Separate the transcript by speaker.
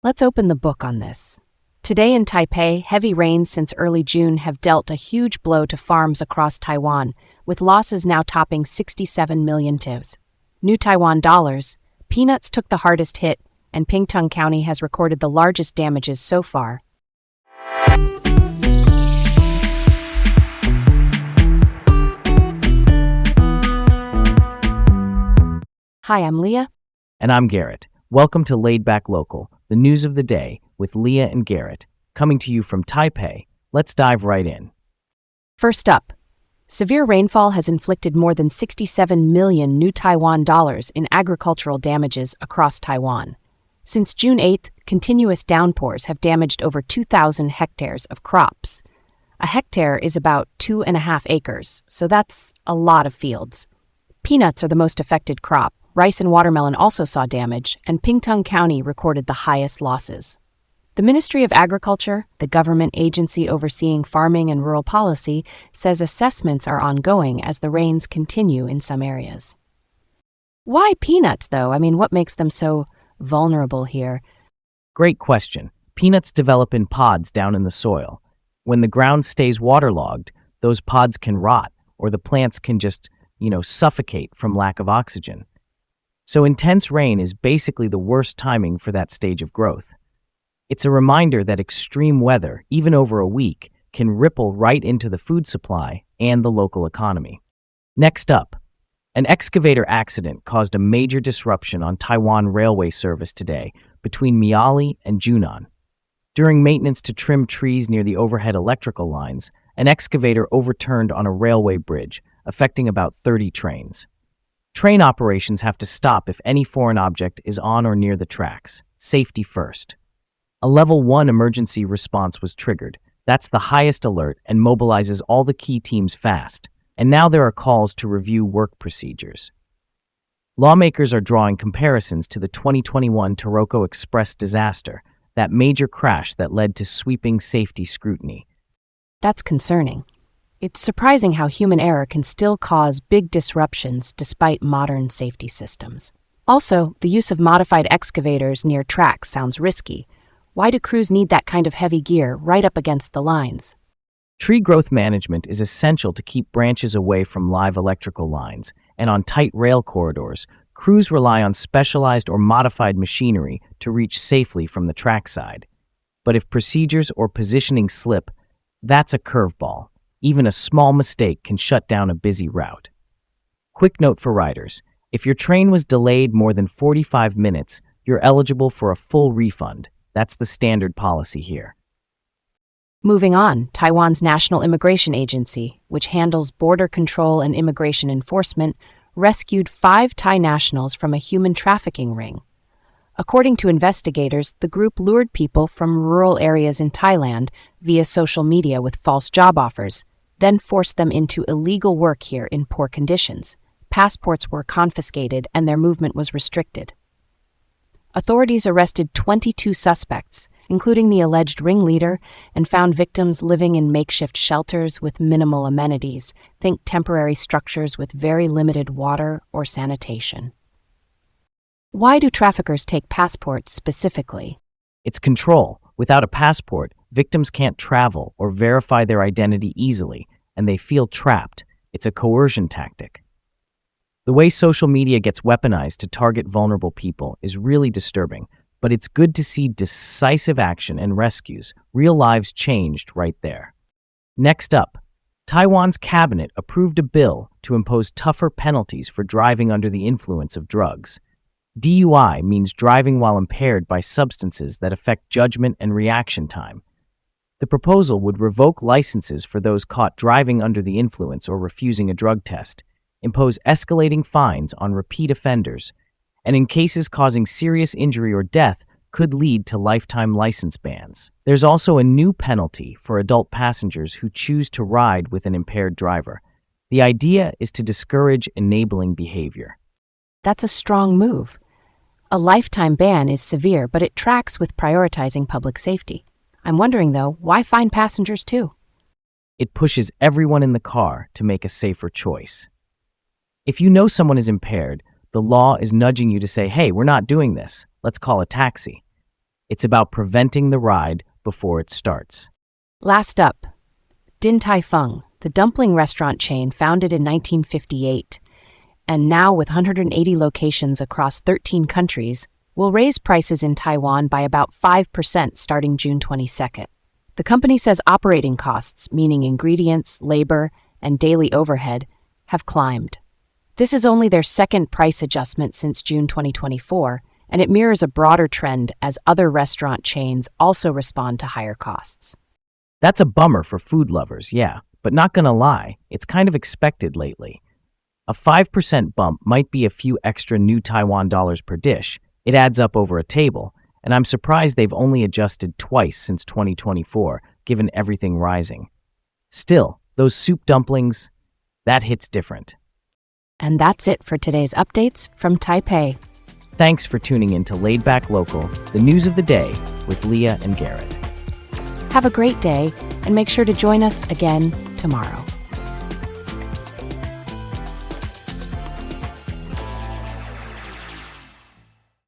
Speaker 1: Let's open the book on this. Today in Taipei, heavy rains since early June have dealt a huge blow to farms across Taiwan, with losses now topping 67 million tivs. New Taiwan dollars, peanuts took the hardest hit, and Pingtung County has recorded the largest damages so far. Hi, I'm Leah.
Speaker 2: And I'm Garrett. Welcome to Laid Back Local, the news of the day with Leah and Garrett. Coming to you from Taipei, let's dive right in.
Speaker 1: First up, severe rainfall has inflicted more than 67 million new Taiwan dollars in agricultural damages across Taiwan. Since June 8th, continuous downpours have damaged over 2,000 hectares of crops. A hectare is about 2.5 acres, so that's a lot of fields. Peanuts are the most affected crop. Rice and watermelon also saw damage, and Pingtung County recorded the highest losses. The Ministry of Agriculture, the government agency overseeing farming and rural policy, says assessments are ongoing as the rains continue in some areas. Why peanuts, though? What makes them so vulnerable here?
Speaker 2: Great question. Peanuts develop in pods down in the soil. When the ground stays waterlogged, those pods can rot, or the plants can just, suffocate from lack of oxygen. So intense rain is basically the worst timing for that stage of growth. It's a reminder that extreme weather, even over a week, can ripple right into the food supply and the local economy. Next up, an excavator accident caused a major disruption on Taiwan railway service today between Miali and Junan. During maintenance to trim trees near the overhead electrical lines, an excavator overturned on a railway bridge, affecting about 30 trains. Train operations have to stop if any foreign object is on or near the tracks. Safety first. A Level 1 emergency response was triggered. That's the highest alert and mobilizes all the key teams fast. And now there are calls to review work procedures. Lawmakers are drawing comparisons to the 2021 Taroko Express disaster, that major crash that led to sweeping safety scrutiny.
Speaker 1: That's concerning. It's surprising how human error can still cause big disruptions despite modern safety systems. Also, the use of modified excavators near tracks sounds risky. Why do crews need that kind of heavy gear right up against the lines?
Speaker 2: Tree growth management is essential to keep branches away from live electrical lines, and on tight rail corridors, crews rely on specialized or modified machinery to reach safely from the trackside. But if procedures or positioning slip, that's a curveball. Even a small mistake can shut down a busy route. Quick note for riders: if your train was delayed more than 45 minutes, you're eligible for a full refund. That's the standard policy here.
Speaker 1: Moving on, Taiwan's National Immigration Agency, which handles border control and immigration enforcement, rescued 5 Thai nationals from a human trafficking ring. According to investigators, the group lured people from rural areas in Thailand via social media with false job offers, then forced them into illegal work here in poor conditions. Passports were confiscated and their movement was restricted. Authorities arrested 22 suspects, including the alleged ringleader, and found victims living in makeshift shelters with minimal amenities. Think temporary structures with very limited water or sanitation. Why do traffickers take passports specifically?
Speaker 2: It's control. Without a passport, victims can't travel or verify their identity easily, and they feel trapped. It's a coercion tactic. The way social media gets weaponized to target vulnerable people is really disturbing, but it's good to see decisive action and rescues. Real lives changed right there. Next up, Taiwan's cabinet approved a bill to impose tougher penalties for driving under the influence of drugs. DUI means driving while impaired by substances that affect judgment and reaction time. The proposal would revoke licenses for those caught driving under the influence or refusing a drug test, impose escalating fines on repeat offenders, and in cases causing serious injury or death, could lead to lifetime license bans. There's also a new penalty for adult passengers who choose to ride with an impaired driver. The idea is to discourage enabling behavior.
Speaker 1: That's a strong move. A lifetime ban is severe, but it tracks with prioritizing public safety. I'm wondering, though, why fine passengers too?
Speaker 2: It pushes everyone in the car to make a safer choice. If you know someone is impaired, the law is nudging you to say, hey, we're not doing this. Let's call a taxi. It's about preventing the ride before it starts.
Speaker 1: Last up, Din Tai Fung, the dumpling restaurant chain founded in 1958, and now with 180 locations across 13 countries, will raise prices in Taiwan by about 5% starting June 22nd. The company says operating costs, meaning ingredients, labor, and daily overhead, have climbed. This is only their second price adjustment since June 2024, and it mirrors a broader trend as other restaurant chains also respond to higher costs.
Speaker 2: That's a bummer for food lovers, yeah, but not gonna lie, it's kind of expected lately. A 5% bump might be a few extra new Taiwan dollars per dish. It adds up over a table, and I'm surprised they've only adjusted twice since 2024, given everything rising. Still, those soup dumplings, that hits different.
Speaker 1: And that's it for today's updates from Taipei.
Speaker 2: Thanks for tuning in to Laid Back Local, the news of the day with Leah and Garrett.
Speaker 1: Have a great day, and make sure to join us again tomorrow.